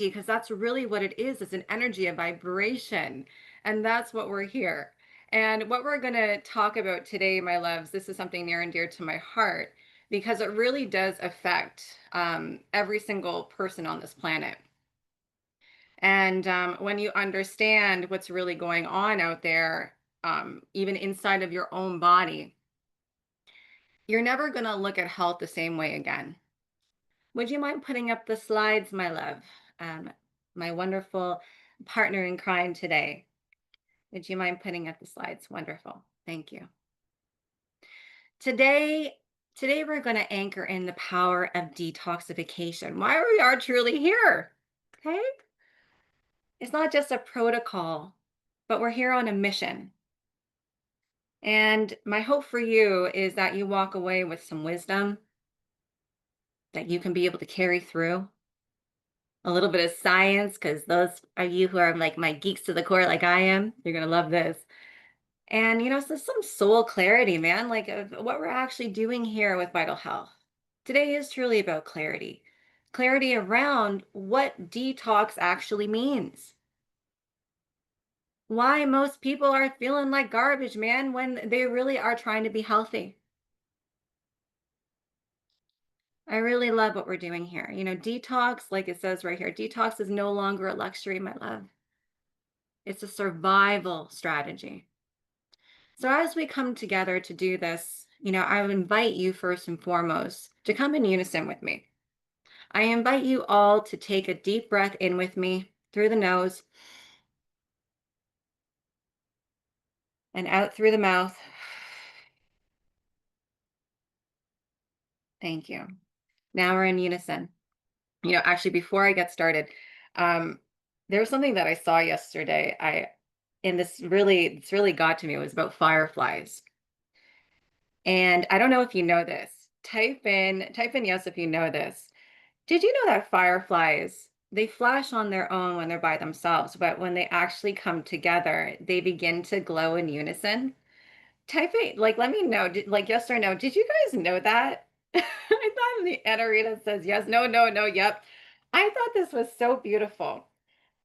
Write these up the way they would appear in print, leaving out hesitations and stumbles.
because that's really what it is. It's an energy, a vibration. And that's what we're here. And what we're going to talk about today, my loves, this is something near and dear to my heart because it really does affect every single person on this planet. And when you understand what's really going on out there, even inside of your own body, you're never going to look at health the same way again. Would you mind putting up the slides, my love? Um, my wonderful partner in crime today. Would you mind putting up the slides? Wonderful. Thank you. Today, today we're going to anchor in the power of detoxification. Why we are truly here. Okay? It's not just a protocol, but we're here on a mission. And my hope for you is that you walk away with some wisdom that you can be able to carry through a little bit of science, because those of you who are like my geeks to the core, like I am, you're going to love this. And, so some soul clarity, man, like of what we're actually doing here with Vital Health. Today is truly about clarity, clarity around what detox actually means. Why most people are feeling like garbage, man, when they really are trying to be healthy. I really love what we're doing here. Detox, like it says right here, detox is no longer a luxury, my love. It's a survival strategy. So as we come together to do this, I would invite you first and foremost to come in unison with me. I invite you all to take a deep breath in with me through the nose and out through the mouth. Thank you. Now we're in unison. Actually, before I get started, um, there was something that I saw yesterday. And this really got to me. It was about fireflies. And I don't know if you know this. Type in yes if you know this. Did you know that fireflies, they flash on their own when they're by themselves, but when they actually come together, they begin to glow in unison? Type it, like, let me know, like, yes or no. Did you guys know that? I thought the Anarita says yes, no, no, no, yep. I thought this was so beautiful.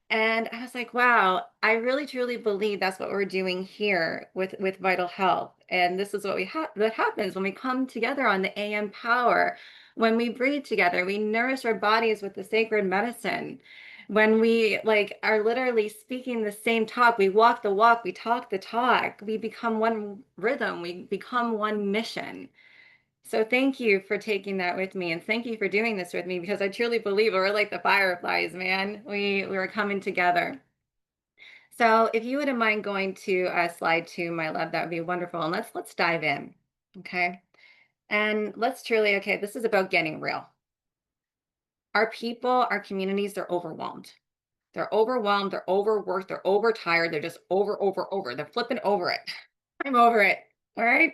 And I was like, wow, I really truly believe that's what we're doing here with Vital Health. And this is what we have that happens when we come together on the AM power. When we breathe together, we nourish our bodies with the sacred medicine. When we like are literally speaking the same talk, we walk the walk, we talk the talk, we become one rhythm, we become one mission. So thank you for taking that with me, and thank you for doing this with me because I truly believe we're like the fireflies, man. We were coming together. So if you wouldn't mind going to slide 2, my love, that would be wonderful. And let's dive in, okay? And let's truly, okay, this is about getting real. Our people, our communities, they're overwhelmed. They're overwhelmed. They're overworked. They're overtired. They're just over. They're flipping over it. I'm over it. All right.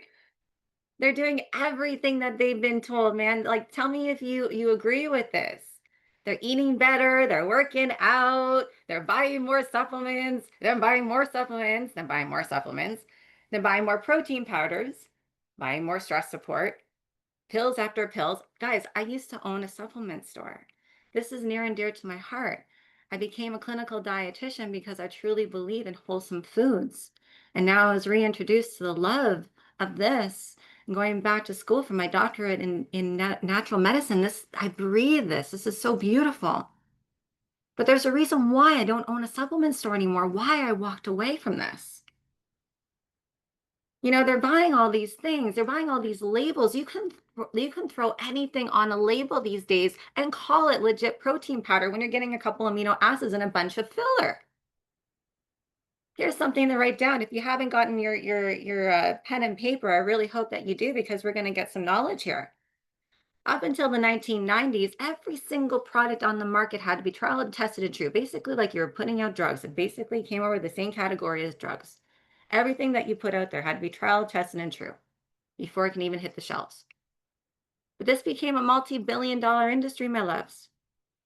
They're doing everything that they've been told, man. Like, tell me if you agree with this. They're eating better, they're working out, they're buying more supplements, they're buying more supplements, they're buying more supplements, they're buying more protein powders, buying more stress support, pills after pills. Guys, I used to own a supplement store. This is near and dear to my heart. I became a clinical dietitian because I truly believe in wholesome foods. And now I was reintroduced to the love of this. And going back to school for my doctorate in natural medicine, I breathe this. This is so beautiful. But there's a reason why I don't own a supplement store anymore, why I walked away from this. They're buying all these things. They're buying all these labels. You can throw anything on a label these days and call it legit protein powder when you're getting a couple amino acids and a bunch of filler. Here's something to write down. If you haven't gotten your pen and paper, I really hope that you do because we're going to get some knowledge here. Up until the 1990s, every single product on the market had to be trialed, tested, and true. Basically, like you were putting out drugs. It basically came over the same category as drugs. Everything that you put out there had to be trialed, tested, and true before it can even hit the shelves. But this became a multi-billion-dollar industry, my loves.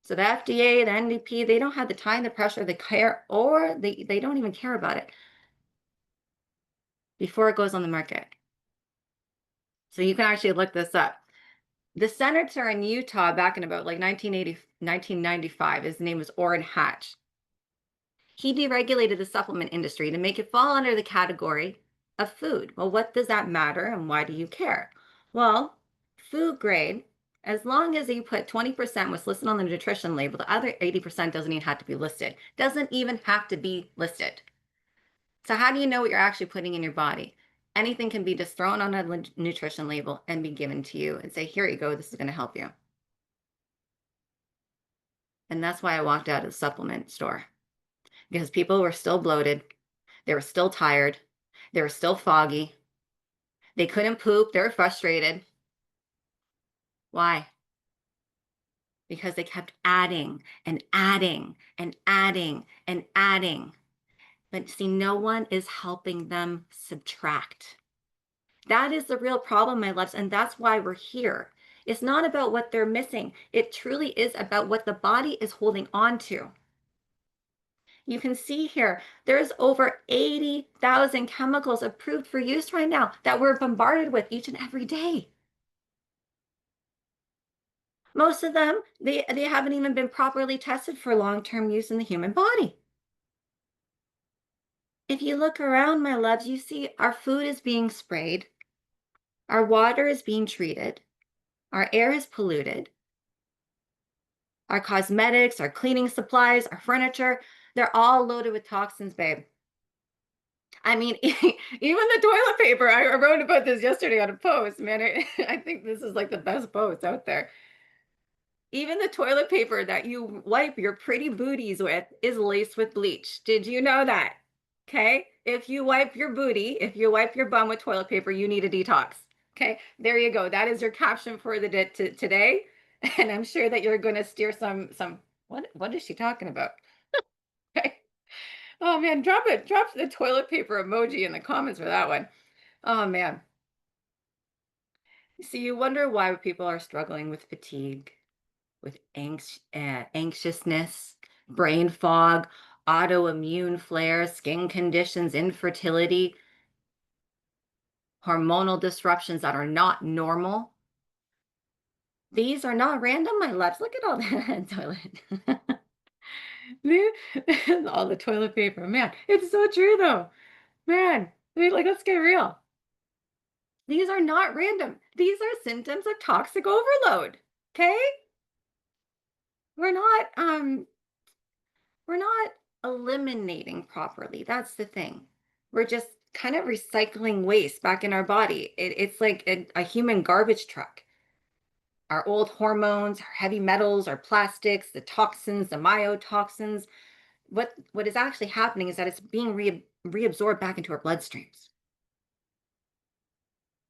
So the FDA, the NDP, they don't have the time, the pressure, the care, or they don't even care about it before it goes on the market. So you can actually look this up. The senator in Utah back in about like 1980, 1995, his name was Orrin Hatch. He deregulated the supplement industry to make it fall under the category of food. Well, what does that matter and why do you care? Well, food grade, as long as you put 20% was listed on the nutrition label, the other 80% doesn't even have to be listed. Doesn't even have to be listed. So how do you know what you're actually putting in your body? Anything can be just thrown on a nutrition label and be given to you and say, here you go, this is going to help you. And that's why I walked out of the supplement store because people were still bloated. They were still tired. They were still foggy. They couldn't poop. They were frustrated. Why? Because they kept adding and adding and adding and adding. But see, no one is helping them subtract. That is the real problem, my loves, and that's why we're here. It's not about what they're missing. It truly is about what the body is holding on to. You can see here, there's over 80,000 chemicals approved for use right now that we're bombarded with each and every day. Most of them, they haven't even been properly tested for long-term use in the human body. If you look around, my loves, you see our food is being sprayed, our water is being treated, our air is polluted, our cosmetics, our cleaning supplies, our furniture, they're all loaded with toxins, babe. I mean, even the toilet paper, I wrote about this yesterday on a post, man. I think this is like the best post out there. Even the toilet paper that you wipe your pretty booties with is laced with bleach. Did you know that? Okay. If you wipe your booty, if you wipe your bum with toilet paper, you need a detox. Okay. There you go. That is your caption for the today. And I'm sure that you're going to steer some, what is she talking about? Okay. Oh man, drop it. Drop the toilet paper emoji in the comments for that one. Oh man. See, you wonder why people are struggling with fatigue, with anxiousness, brain fog, autoimmune flares, skin conditions, infertility, hormonal disruptions that are not normal. These are not random, my loves. Look at all that toilet. All the toilet paper. Man, it's so true though. Man, like let's get real. These are not random. These are symptoms of toxic overload. Okay? We're not we're not eliminating properly. That's the thing. We're just kind of recycling waste back in our body. It's like a human garbage truck. Our old hormones, our heavy metals, our plastics, the toxins, the myotoxins. What is actually happening is that it's being reabsorbed back into our bloodstreams.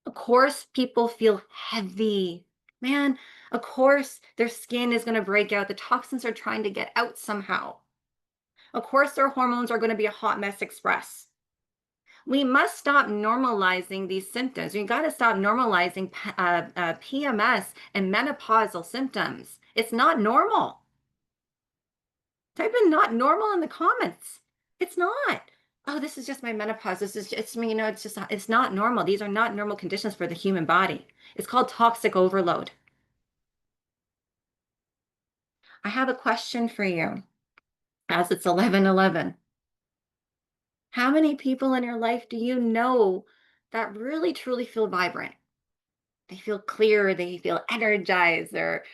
Of course, people feel heavy. Man, of course, their skin is going to break out. The toxins are trying to get out somehow. Of course, their hormones are going to be a hot mess express. We must stop normalizing these symptoms. We got to stop normalizing PMS and menopausal symptoms. It's not normal. Type in not normal in the comments. It's not. Oh, this is just my menopause. This is just me. It's just, it's not normal. These are not normal conditions for the human body. It's called toxic overload. I have a question for you as it's 11:11. How many people in your life do you know that really truly feel vibrant? They feel clear, they feel energized, they're,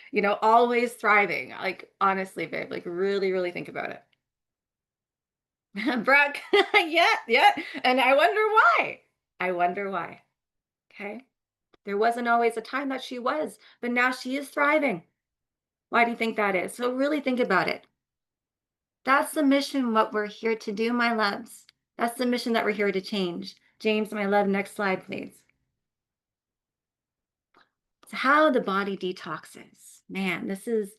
always thriving. Like honestly, babe, like really, really think about it. Brooke, yeah, yeah. And I wonder why. I wonder why. Okay. There wasn't always a time that she was, but now she is thriving. Why do you think that is? So really think about it. That's the mission, what we're here to do, my loves. That's the mission that we're here to change. James, my love, next slide, please. So how the body detoxes. Man, this is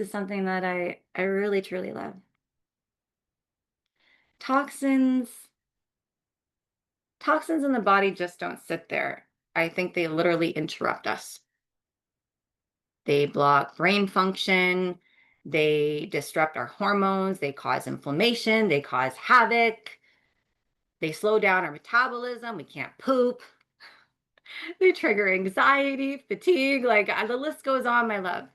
something that I really truly love. Toxins toxins in the body just don't sit there. I think they literally interrupt us. They block brain function, they disrupt our hormones, they cause inflammation, they cause havoc, they slow down our metabolism, we can't poop. They trigger anxiety, fatigue, like the list goes on, my love.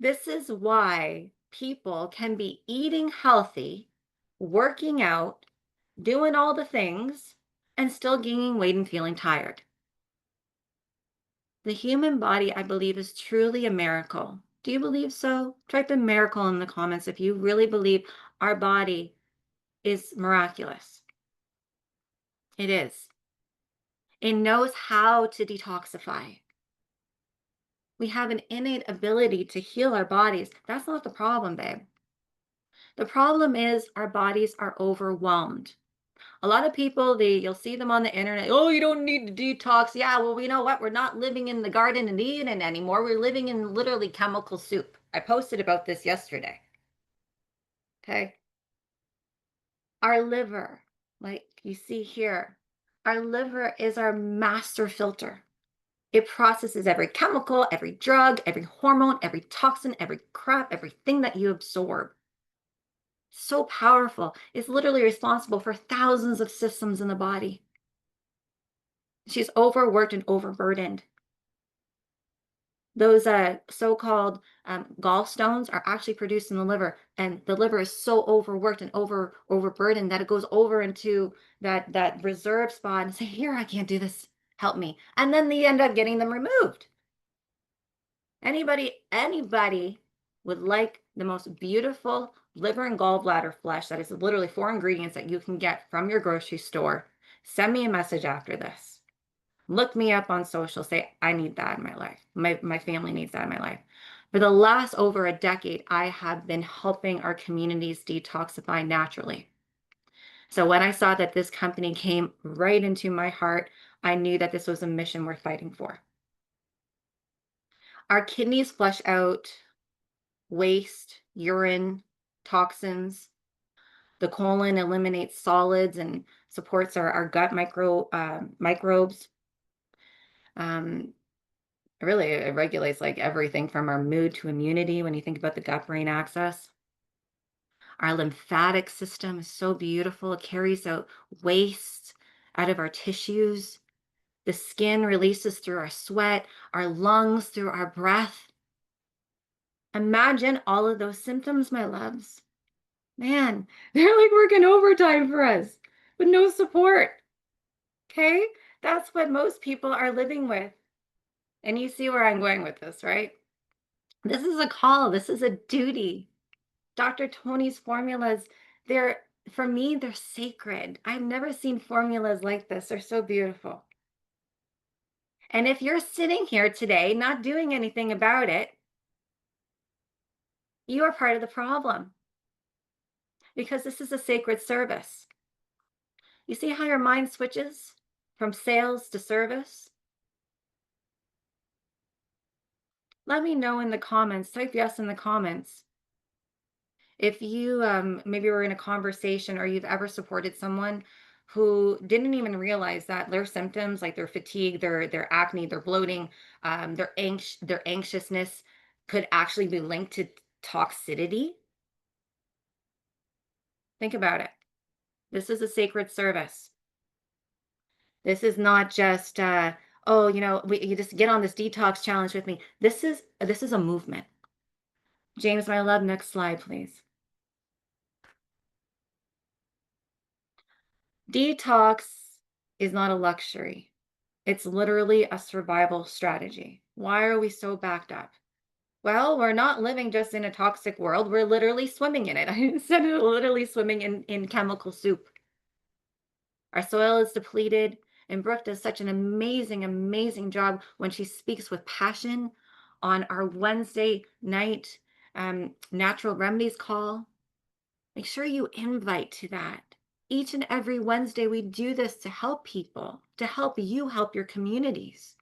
This is why people can be eating healthy, working out, doing all the things, and still gaining weight and feeling tired. The human body, I believe, is truly a miracle. Do you believe so? Type in miracle in the comments if you really believe our body is miraculous. It is. It knows how to detoxify. We have an innate ability to heal our bodies. That's not the problem, babe. The problem is our bodies are overwhelmed. A lot of people, you'll see them on the internet. Oh, you don't need to detox. Yeah, well, you know what? We're not living in the Garden of Eden anymore. We're living in literally chemical soup. I posted about this yesterday. Okay. Our liver, like you see here, our liver is our master filter. It processes every chemical, every drug, every hormone, every toxin, every crap, everything that you absorb. So powerful. It's literally responsible for thousands of systems in the body. She's overworked and overburdened. Those so-called gallstones are actually produced in the liver, and the liver is so overworked and overburdened that it goes over into that reserve spot and say, "Here, I can't do this. Help me." And then they end up getting them removed. Anybody would like the most beautiful liver and gallbladder flesh that is literally 4 ingredients that you can get from your grocery store. Send me a message after this. Look me up on social. Say, I need that in my life. My family needs that in my life. For the last over a decade, I have been helping our communities detoxify naturally. So when I saw that this company came right into my heart, I knew that this was a mission worth fighting for. Our kidneys flush out waste, urine, toxins. The colon eliminates solids and supports our gut microbes. Um, Really, it regulates like everything from our mood to immunity when you think about the gut-brain axis. Our lymphatic system is so beautiful. It carries out waste out of our tissues. The skin releases through our sweat, our lungs through our breath. Imagine all of those symptoms, my loves. Man, they're like working overtime for us with no support. Okay? That's what most people are living with. And you see where I'm going with this, right? This is a call. This is a duty. Dr. Tony's formulas, they're, for me, they're sacred. I've never seen formulas like this. They're so beautiful. And if you're sitting here today not doing anything about it, you are part of the problem because this is a sacred service. You see how your mind switches from sales to service? Let me know in the comments. Type yes in the comments. If you maybe were in a conversation or you've ever supported someone who didn't even realize that their symptoms, like their fatigue, their acne, their bloating, their anxiousness, could actually be linked to toxicity. Think about it. This is a sacred service. This is not just oh, you just get on this detox challenge with me. This is a movement. James, my love, next slide, please. Detox is not a luxury. It's literally a survival strategy. Why are we so backed up? Well, we're not living just in a toxic world. We're literally swimming in it. I said it, literally swimming in chemical soup. Our soil is depleted, and Brooke does such an amazing, amazing job when she speaks with passion on our Wednesday night natural remedies call. Make sure you invite to that. Each and every Wednesday, we do this to help people, to help you help your communities.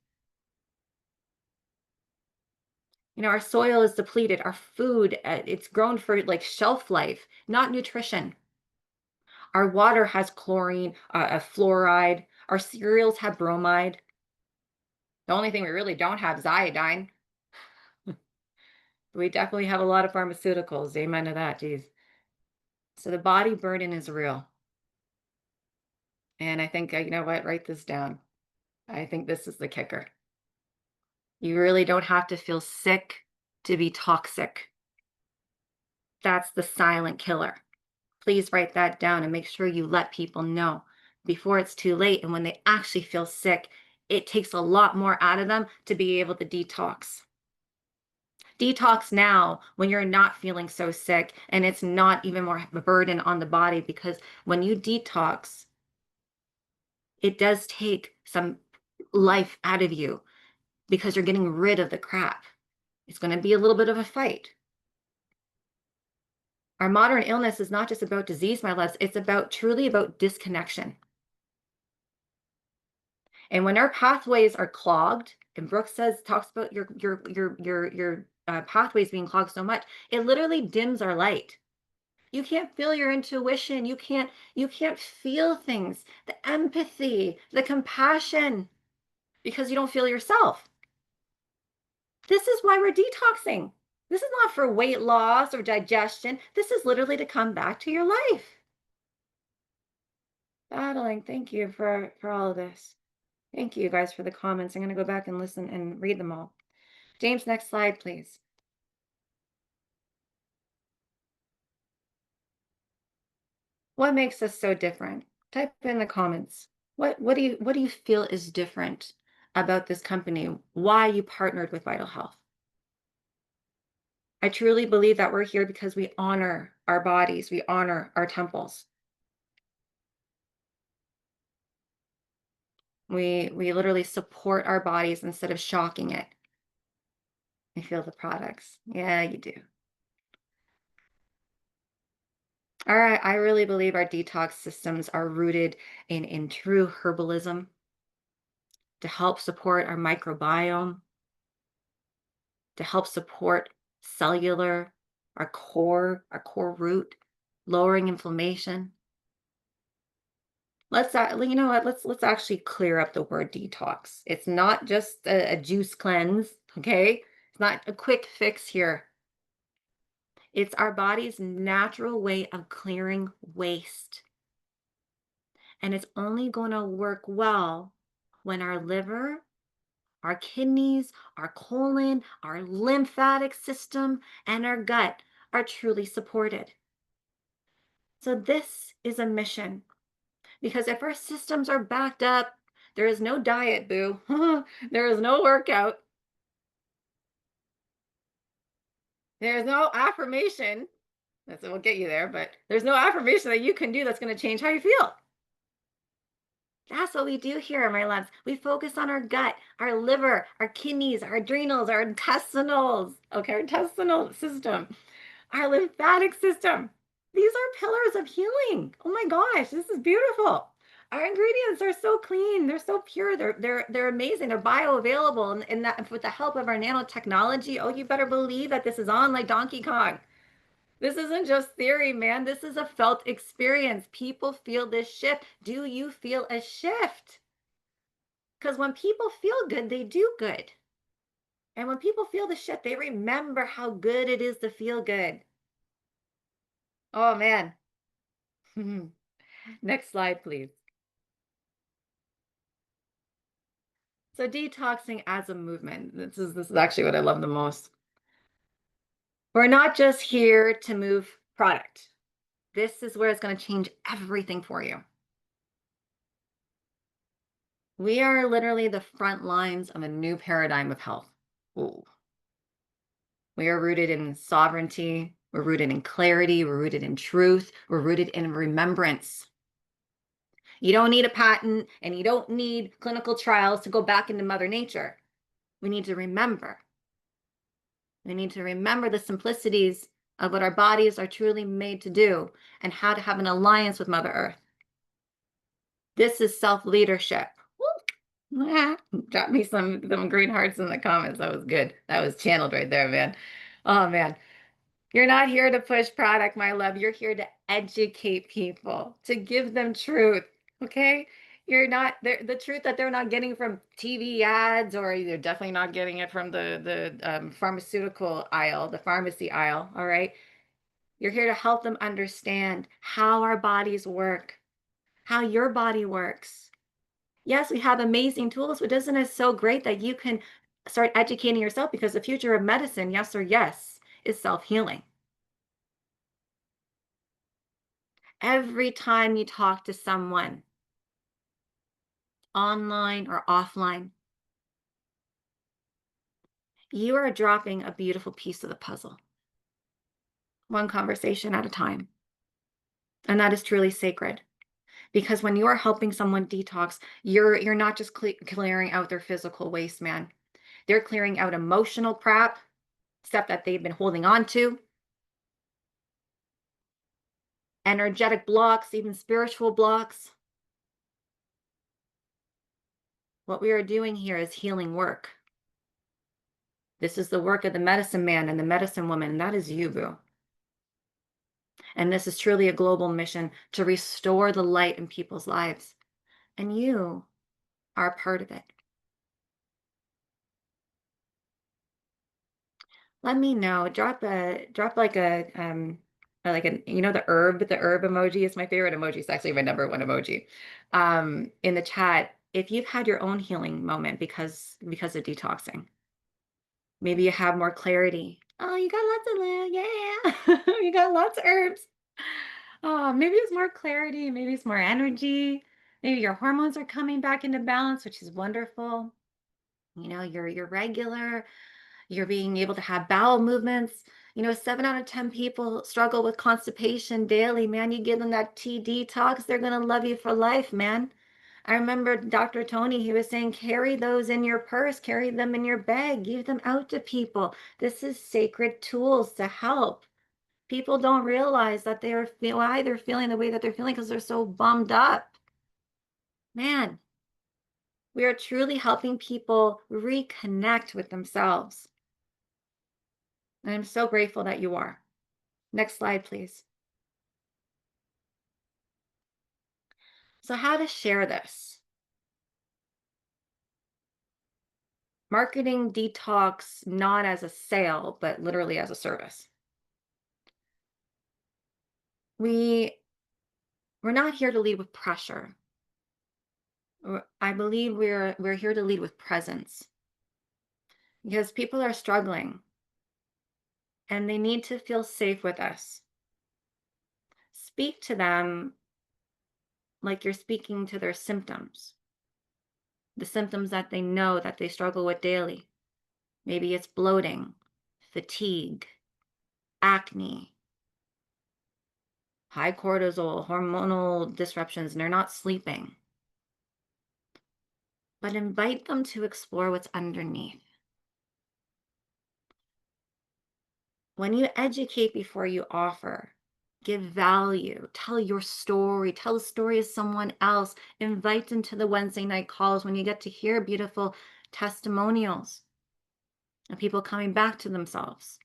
Our soil is depleted. Our food, it's grown for like shelf life, not nutrition. Our water has chlorine, fluoride. Our cereals have bromide. The only thing we really don't have is iodine. We definitely have a lot of pharmaceuticals. Amen to that, geez. So the body burden is real. And I think, you know what? Write this down. I think this is the kicker. You really don't have to feel sick to be toxic. That's the silent killer. Please write that down and make sure you let people know before it's too late. And when they actually feel sick, it takes a lot more out of them to be able to detox. Detox now when you're not feeling so sick and it's not even more of a burden on the body, because when you detox, it does take some life out of you because you're getting rid of the crap. It's going to be a little bit of a fight. Our modern illness is not just about disease, my loves. It's about truly about disconnection. And when our pathways are clogged, and Brooke says talks about your pathways being clogged so much, it literally dims our light. You can't feel your intuition. You can't feel things, the empathy, the compassion, because you don't feel yourself. This is why we're detoxing. This is not for weight loss or digestion. This is literally to come back to your life. Battling, thank you for all of this. Thank you guys for the comments. I'm going to go back and listen and read them all. James, next slide, please. What makes us so different? Type in the comments. What do you feel is different about this company? Why you partnered with Vital Health? I truly believe that we're here because we honor our bodies, we honor our temples. We literally support our bodies instead of shocking it. I feel the products. Yeah, you do. All right, I really believe our detox systems are rooted in true herbalism to help support our microbiome, to help support cellular, our core root, lowering inflammation. You know what? Let's actually clear up the word detox. It's not just a juice cleanse, okay? It's not a quick fix here. It's our body's natural way of clearing waste. And it's only going to work well when our liver, our kidneys, our colon, our lymphatic system, and our gut are truly supported. So, this is a mission, because if our systems are backed up, there is no diet, boo. There is no workout. There's no affirmation. That's what will get you there, but there's no affirmation that you can do that's going to change how you feel. That's what we do here, my loves. We focus on our gut, our liver, our kidneys, our adrenals, our intestinals, okay, our intestinal system, our lymphatic system. These are pillars of healing. Oh my gosh, this is beautiful. Our ingredients are so clean. They're so pure. They're amazing. They're bioavailable. And that with the help of our nanotechnology, oh, you better believe that this is on like Donkey Kong. This isn't just theory, man. This is a felt experience. People feel this shift. Do you feel a shift? Because when people feel good, they do good. And when people feel the shift, they remember how good it is to feel good. Oh, man. Next slide, please. So detoxing as a movement. This is actually what I love the most. We're not just here to move product. This is where it's going to change everything for you. We are literally the front lines of a new paradigm of health. Ooh. We are rooted in sovereignty. We're rooted in clarity. We're rooted in truth. We're rooted in remembrance. You don't need a patent and you don't need clinical trials to go back into Mother Nature. We need to remember. We need to remember the simplicities of what our bodies are truly made to do and how to have an alliance with Mother Earth. This is self-leadership. Drop me some green hearts in the comments. That was good. That was channeled right there, man. Oh, man. You're not here to push product, my love. You're here to educate people, to give them truth. Okay? You're not the truth that they're not getting from TV ads, or you're definitely not getting it from the pharmaceutical aisle, the pharmacy aisle. All right. You're here to help them understand how our bodies work, how your body works. Yes, we have amazing tools, but isn't it so great that you can start educating yourself because the future of medicine, yes or yes, is self-healing. Every time you talk to someone, online or offline, you are dropping a beautiful piece of the puzzle, one conversation at a time. And that is truly sacred because when you are helping someone detox, you're not just clearing out their physical waste, man. They're clearing out emotional crap, stuff that they've been holding on to, energetic blocks, even spiritual blocks. What we are doing here is healing work. This is the work of the medicine man and the medicine woman, and that is you, boo. And this is truly a global mission to restore the light in people's lives. And you are a part of it. Let me know. Drop like a the herb emoji is my favorite emoji. It's actually my number one emoji. In the chat, if you've had your own healing moment because of detoxing. Maybe you have more clarity. Oh, you got lots of yeah. You got lots of herbs. Oh, maybe it's more clarity, maybe it's more energy. Maybe your hormones are coming back into balance, which is wonderful. You're regular. You're being able to have bowel movements. 7 out of 10 people struggle with constipation daily. Man, you give them that tea detox, they're gonna love you for life, man. I remember Dr. Tony, he was saying, carry those in your purse, carry them in your bag, give them out to people. This is sacred tools to help. People don't realize that why they're feeling the way that they're feeling because they're so bummed up. Man, we are truly helping people reconnect with themselves. And I'm so grateful that you are. Next slide, please. So, how to share this? Marketing detox not as a sale, but literally as a service. We we're not here to lead with pressure. I believe we're here to lead with presence because people are struggling and they need to feel safe with us. Speak to them like you're speaking to their symptoms, the symptoms that they know that they struggle with daily. Maybe it's bloating, fatigue, acne, high cortisol, hormonal disruptions, and they're not sleeping. But invite them to explore what's underneath. When you educate before you offer, give value, tell your story, tell the story of someone else, invite them to the Wednesday night calls when you get to hear beautiful testimonials of people coming back to themselves.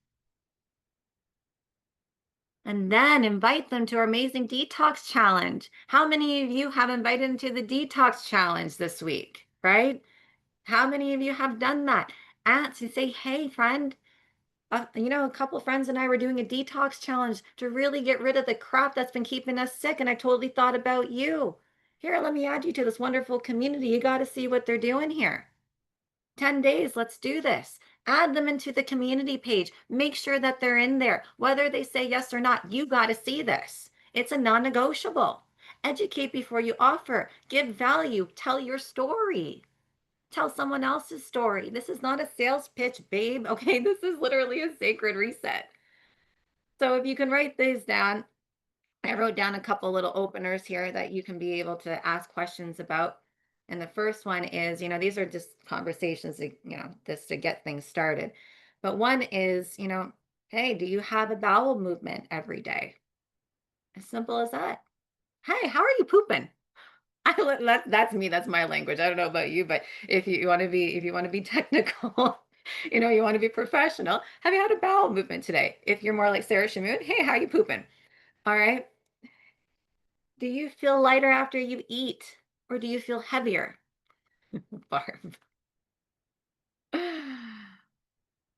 And then invite them to our amazing detox challenge. How many of you have invited them to the detox challenge this week, right? How many of you have done that? Ask and say, hey, friend, a couple friends and I were doing a detox challenge to really get rid of the crap that's been keeping us sick. And I totally thought about you. Here, let me add you to this wonderful community. You got to see what they're doing here. 10 days, let's do this. Add them into the community page. Make sure that they're in there. Whether they say yes or not, you got to see this. It's a non negotiable. Educate before you offer. Give value. Tell your story. Tell someone else's story. This is not a sales pitch, babe. Okay, this is literally a sacred reset. So if you can write these down, I wrote down a couple little openers here that you can be able to ask questions about. And the first one is, these are just conversations, just to get things started. But one is, hey, do you have a bowel movement every day? As simple as that. Hey, how are you pooping? That's me. That's my language. I don't know about you, but if you want to be technical, you want to be professional. Have you had a bowel movement today? If you're more like Sarah Shamoon, hey, how you pooping? All right. Do you feel lighter after you eat, or do you feel heavier? Barb.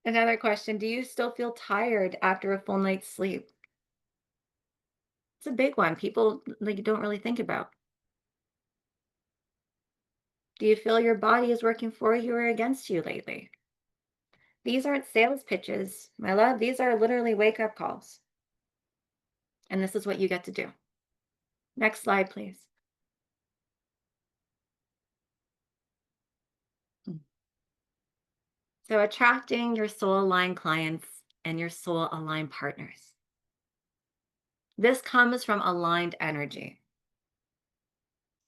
Another question: do you still feel tired after a full night's sleep? It's a big one. People like don't really think about. Do you feel your body is working for you or against you lately? These aren't sales pitches, my love. These are literally wake up calls. And this is what you get to do. Next slide, please. Mm. So, attracting your soul aligned clients and your soul aligned partners. This comes from aligned energy.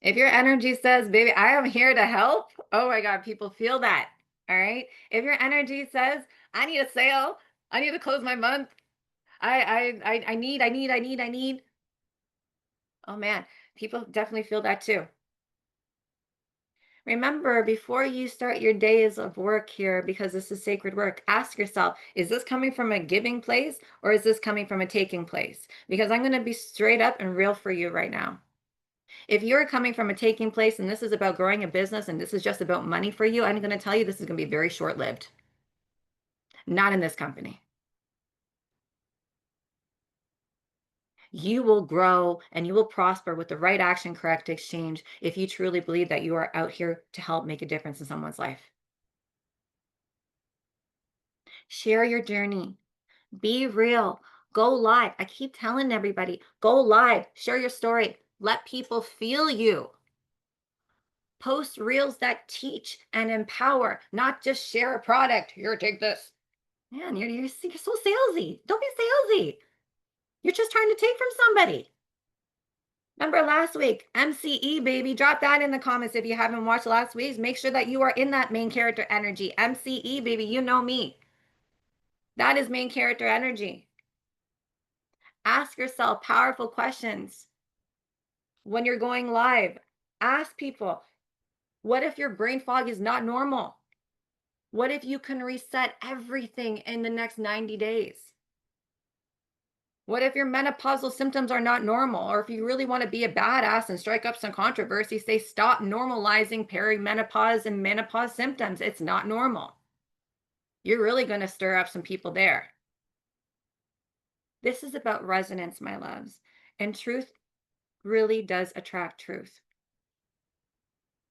If your energy says, baby, I am here to help, oh my God, people feel that. All right. If your energy says, I need a sale, I need to close my month, I need. Oh man, people definitely feel that too. Remember, before you start your days of work here, because this is sacred work, ask yourself, is this coming from a giving place or is this coming from a taking place? Because I'm going to be straight up and real for you right now. If you're coming from a taking place and this is about growing a business and this is just about money for you, I'm going to tell you this is going to be very short lived. Not in this company. You will grow and you will prosper with the right action, correct exchange if you truly believe that you are out here to help make a difference in someone's life. Share your journey. Be real. Go live. I keep telling everybody, go live. Share your story. Let people feel you. Post reels that teach and empower, not just share a product. Here, take this. Man, you're so salesy. Don't be salesy. You're just trying to take from somebody. Remember last week, MCE, baby. Drop that in the comments if you haven't watched last week's. Make sure that you are in that main character energy. MCE, baby. You know me. That is main character energy. Ask yourself powerful questions when you're going live. Ask people, what if your brain fog is not normal? What if you can reset everything in the next 90 days? What if your menopausal symptoms are not normal? Or if you really want to be a badass and strike up some controversy, say stop normalizing perimenopause and menopause symptoms. It's not normal. You're really going to stir up some people there. This is about resonance, my loves. And truth really does attract truth.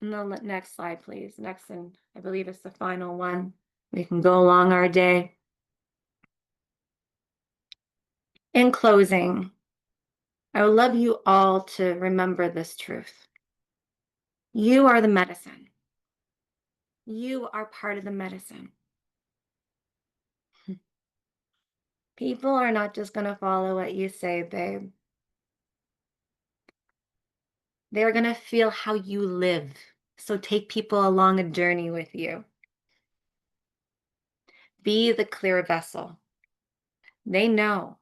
And the next slide, please. Next, and I believe it's the final one. We can go along our day. In closing, I would love you all to remember this truth. You are the medicine. You are part of the medicine. People are not just going to follow what you say, babe. They're going to feel how you live. So take people along a journey with you. Be the clear vessel. They know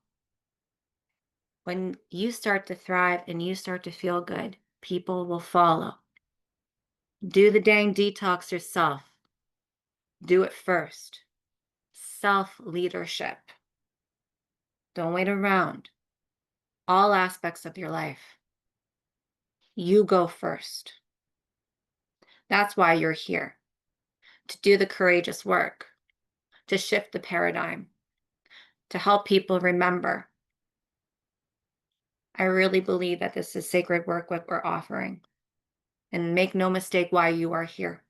when you start to thrive and you start to feel good, people will follow. Do the dang detox yourself. Do it first. Self leadership. Don't wait around. All aspects of your life. You go first. That's why you're here. To do the courageous work, to shift the paradigm, to help people remember. I really believe that this is sacred work, what we're offering. And make no mistake why you are here.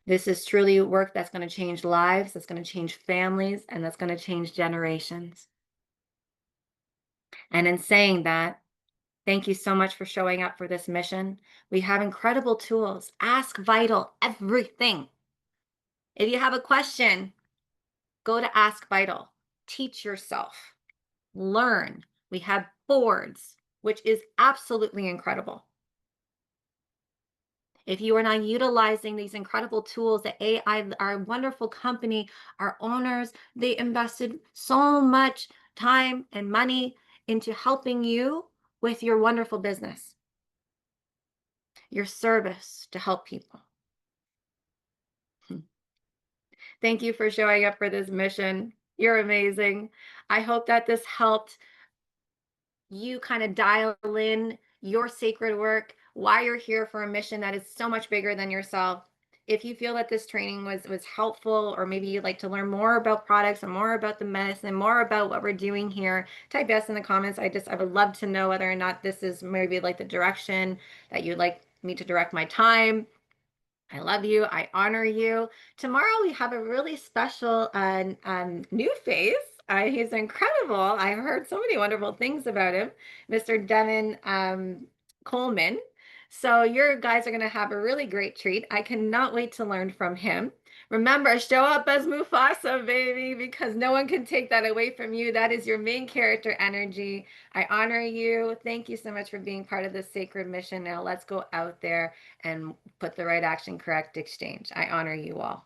This is truly work that's going to change lives, that's going to change families, and that's going to change generations. And in saying that, thank you so much for showing up for this mission. We have incredible tools. Ask Vital everything. If you have a question, go to Ask Vital. Teach yourself. Learn. We have boards, which is absolutely incredible. If you are not utilizing these incredible tools, the AI, our wonderful company, our owners, they invested so much time and money into helping you with your wonderful business, your service to help people. Thank you for showing up for this mission. You're amazing. I hope that this helped you kind of dial in your sacred work, why you're here for a mission that is so much bigger than yourself. If you feel that this training was helpful, or maybe you'd like to learn more about products and more about the medicine, more about what we're doing here, type yes in the comments. I would love to know whether or not this is maybe like the direction that you'd like me to direct my time. I love you. I honor you. Tomorrow we have a really special new face. He's incredible. I've heard so many wonderful things about him, Mr. Devin Coleman. So your guys are going to have a really great treat. I cannot wait to learn from him. Remember, show up as Mufasa, baby, because no one can take that away from you. That is your main character energy. I honor you. Thank you so much for being part of this sacred mission. Now let's go out there and put the right action, correct exchange. I honor you all.